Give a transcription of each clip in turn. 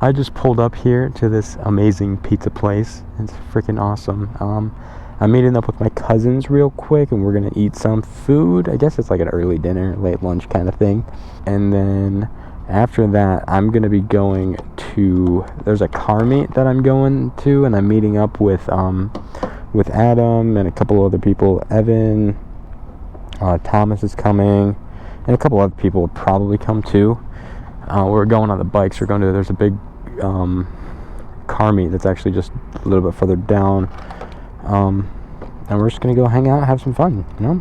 I just pulled up here to this amazing pizza place. It's freaking awesome. I'm meeting up with my cousins real quick, and we're gonna eat some food. I guess it's like an early dinner, late lunch kind of thing. And then after that, I'm gonna be going to, there's a car meet that I'm going to, and I'm meeting up with Adam and a couple other people. Evan, Thomas is coming, and a couple other people will probably come too. We're going on the bikes. We're going to, there's a big car meet that's actually just a little bit further down. And we're just gonna go hang out, have some fun, you know?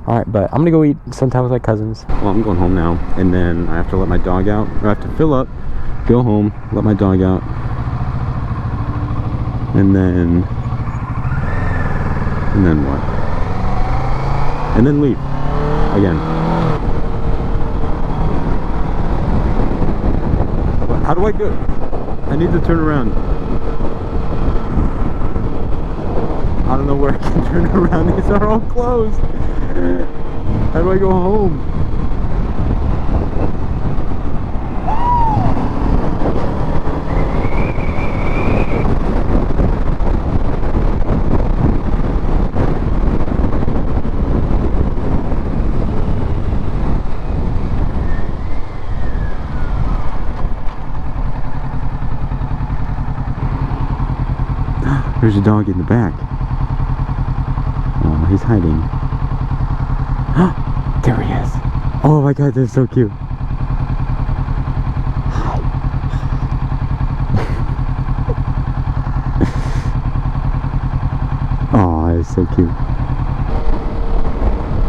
Alright, but I'm gonna go eat sometime with my cousins. Well, I'm going home now, and then I have to let my dog out. I have to fill up, go home, let my dog out, and then what? And then leave again. How do I do it? I need to turn around. I don't know where I can turn around. These are all closed. How do I go home? There's a dog in the back. Oh, he's hiding. There he is. Oh my god, that's so cute. Oh, it's so cute.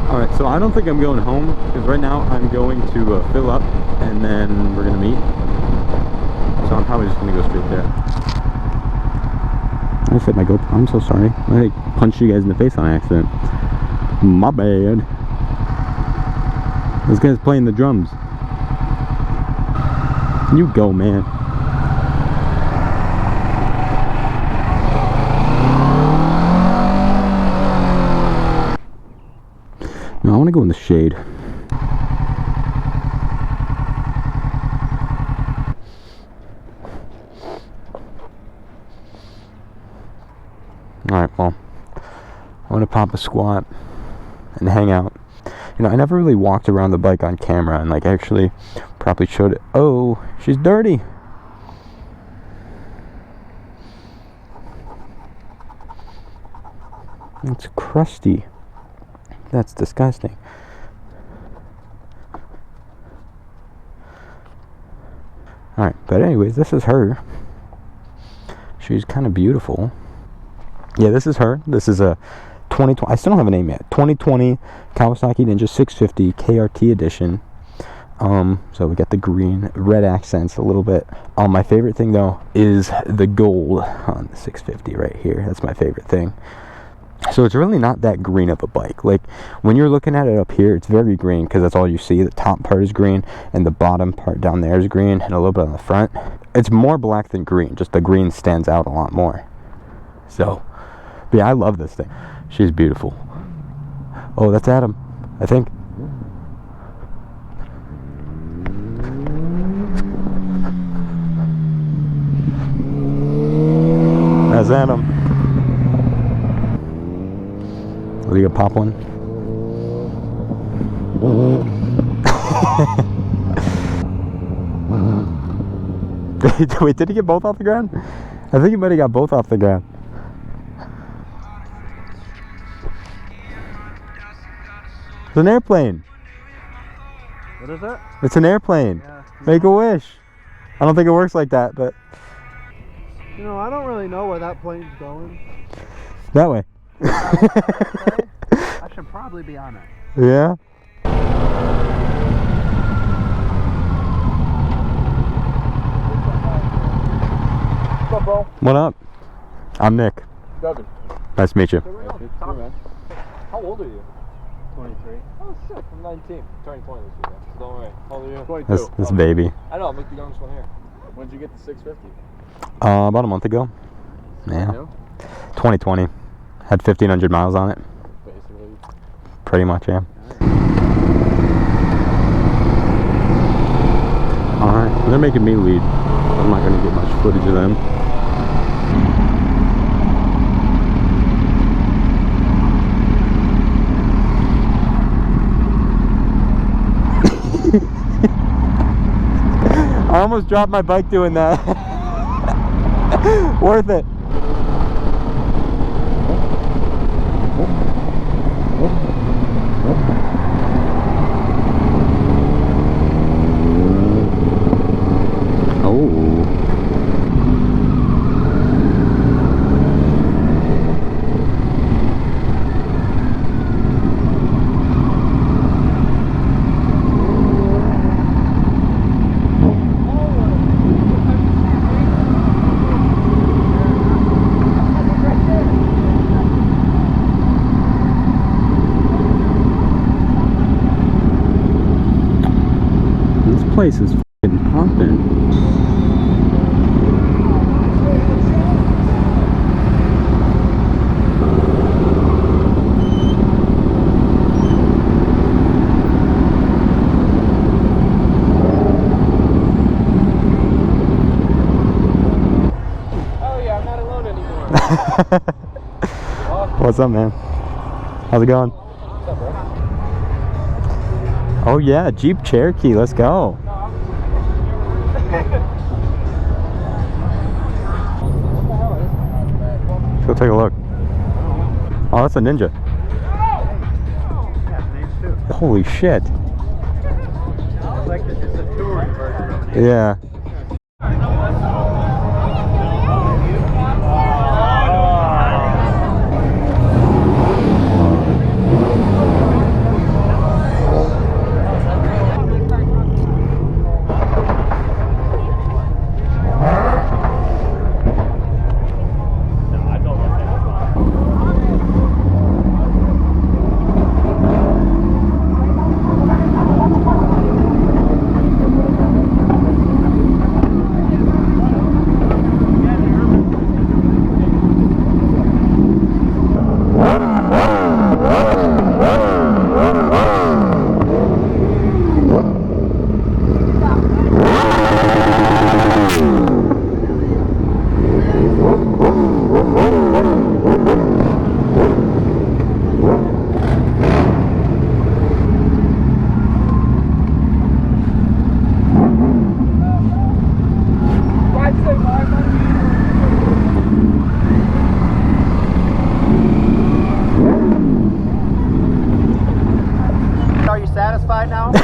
Alright, so I don't think I'm going home, because right now I'm going to fill up, and then we're going to meet. So I'm probably just going to go straight there. I just hit my GoPro. I'm so sorry. I punched you guys in the face on accident. My bad. This guy's playing the drums. You go, man. No, I want to go in the shade. Alright, well, I'm going to pop a squat and hang out. You know, I never really walked around the bike on camera and, like, actually probably showed it. Oh, she's dirty. It's crusty. That's disgusting. Alright, but anyways, this is her. She's kind of beautiful. Yeah, this is her. This is a 2020. I still don't have a name yet. 2020 Kawasaki Ninja 650 KRT edition. So we got the green, red accents a little bit. My favorite thing though is the gold on the 650 right here. That's my favorite thing. So it's really not that green of a bike. Like when you're looking at it up here, it's very green because that's all you see. The top part is green and the bottom part down there is green and a little bit on the front. It's more black than green. Just the green stands out a lot more. So yeah, I love this thing. She's beautiful. Oh, that's Adam, I think. That's Adam. Are you gonna pop one? Wait, did he get both off the ground? I think he might have got both off the ground. It's an airplane. What is it? It's an airplane. Yeah. Make a wish. I don't think it works like that, but... You know, I don't really know where that plane's going. That way. I should probably be on it. Yeah? What's up, bro? What up? I'm Nick. Devin. Nice to meet you. How old are you? 23. Oh shit, I'm 19. Turning 20 this year, so don't worry. How old are you? 22. This baby. I know, I'm like the youngest one here. When did you get the 650? About a month ago. Yeah. 2020. Had 1,500 miles on it. Basically. Pretty much, yeah. Alright, They're making me lead. I'm not gonna get much footage of them. I almost dropped my bike doing that. Worth it. Place is fucking pumping. Oh yeah, I'm not alone anymore. What's up, man? How's it going? What's up, bro? Oh yeah, Jeep Cherokee, let's go. Let's go take a look. Oh, that's a Ninja. Holy shit. It's like it's a touring version. Yeah. Are you satisfied now? I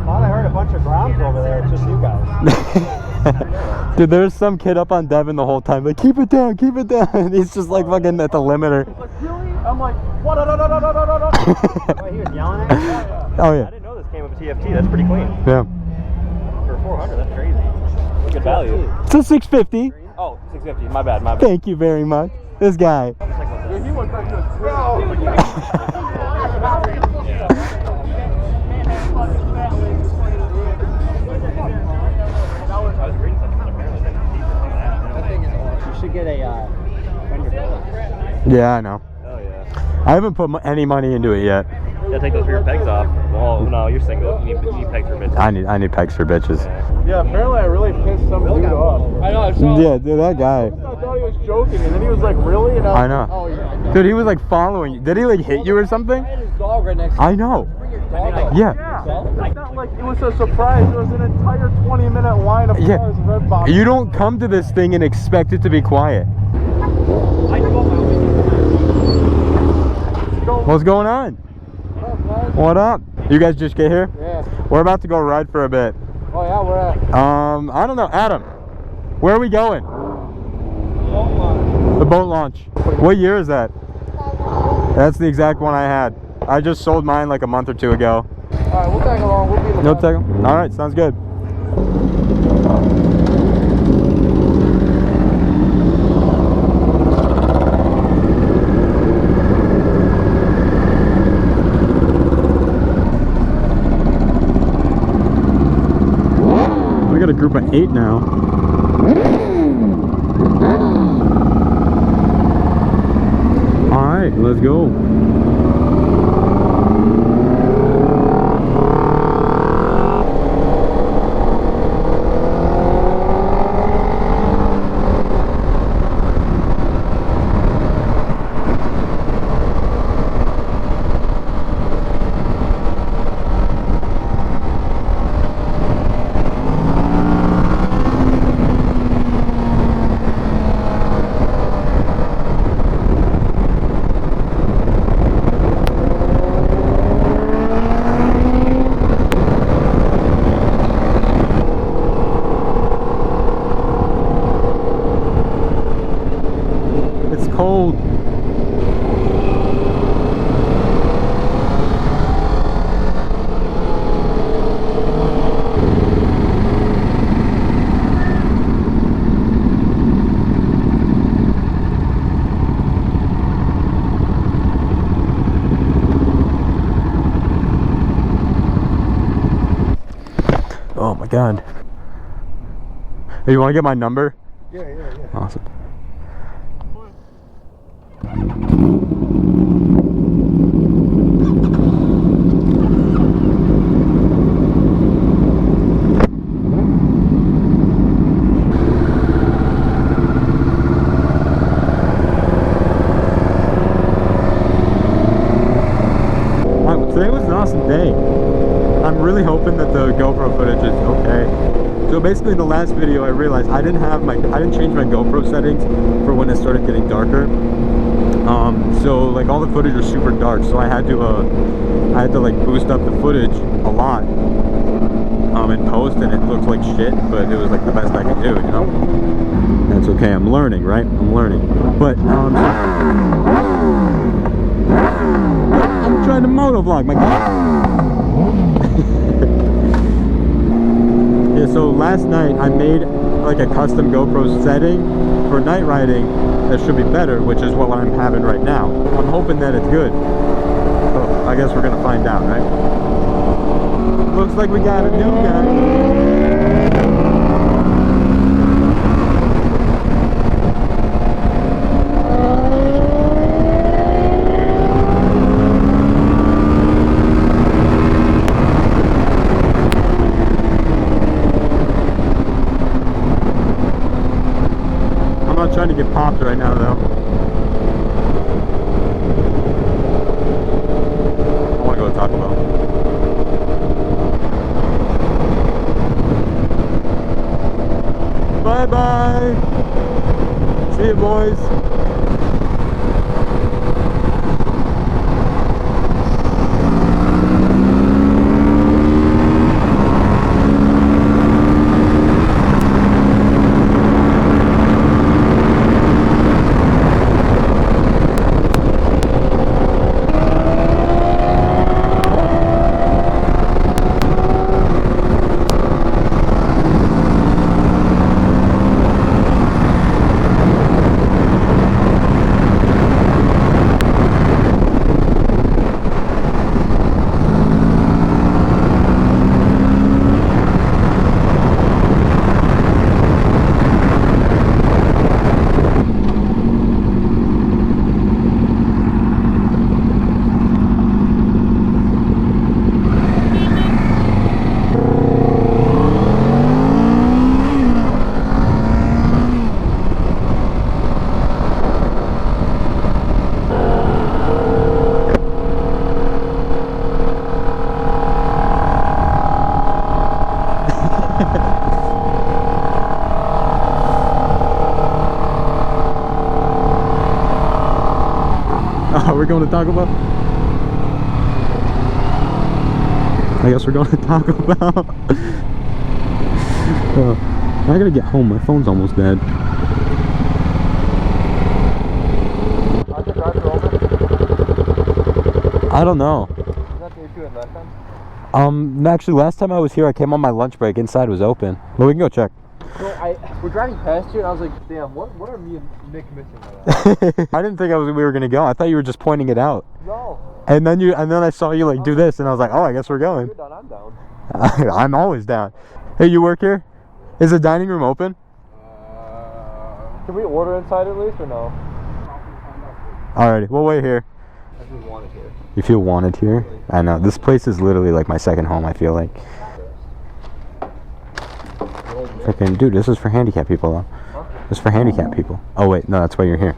thought I heard a bunch of grounds over there. It's just you guys. Dude, there's some kid up on Devin the whole time, like, keep it down, keep it down. And he's just like fucking at the limiter. Like, really? I'm like, what? He was yelling at me? Oh yeah. I didn't know this came with a TFT. That's pretty clean. Yeah. For 400, that's crazy. Good value. It's a 650. Oh, 650. My bad, my bad. Thank you very much. This guy. Yeah, he looked like he was You should get a fender belt. Yeah, I know. Oh yeah. I haven't put any money into it yet. You gotta take those rear pegs off. Well, no, you're single. You need pegs for bitches. I need pegs for bitches. Yeah, apparently I really pissed some dude off. I know, I saw. Yeah, dude, that guy. I thought he was joking, and then he was like, really? And I know. Oh yeah. Dude, he was like following you. Did he like hit you or something? I had his dog right next to I know. Yeah. It's not like it was a surprise. There was an entire 20-minute line of Yeah. cars red box. You don't come to this thing and expect it to be quiet. What's going on? What up? You guys just get here? Yeah. We're about to go ride for a bit. Oh yeah, we're at I don't know. Adam, where are we going? The boat launch. What year is that? That's the exact one I had. I just sold mine like a month or two ago. Alright, we'll tag along. We'll be in the No tag. Alright, sounds good. We got a group of 8 now. Alright, let's go. Oh my god. Hey, you want to get my number? Yeah. Awesome. Today was an awesome day. I'm really hoping that the GoPro footage is okay. So basically in the last video I realized I didn't change my GoPro settings for when it started getting darker. So like all the footage was super dark, so I had to like boost up the footage a lot in post, and it looked like shit, but it was like the best I could do, you know? That's okay, I'm learning, right? I'm learning. But I'm trying to motovlog, my god. Yeah, so last night I made like a custom GoPro setting for night riding that should be better, which is what I'm having right now. I'm hoping that it's good. So I guess we're gonna find out, right? Looks like we got a new guy. Trying to get popped right now though. I want to go to Taco Bell. Bye bye. See you boys. We're going to Taco Bell? I guess we're going to Taco Bell. I gotta get home. My phone's almost dead. I don't know. Is that the issue last time? Actually, last time I was here, I came on my lunch break. Inside was open. But we can go check. So we're driving past you, and I was like, damn, what are me and Nick missing right now? I didn't think we were gonna go. I thought you were just pointing it out. No. And then I saw you like do this, and I was like, oh, I guess we're going. You're down, I'm down. I'm always down. Hey, you work here? Is the dining room open? Can we order inside at least, or no? Alrighty, we'll wait here. I feel wanted here. You feel wanted here? I know. This place is literally like my second home, I feel like. Freaking dude, this is for handicapped people though. Huh? This is for handicapped people. Oh wait, no, that's why you're here.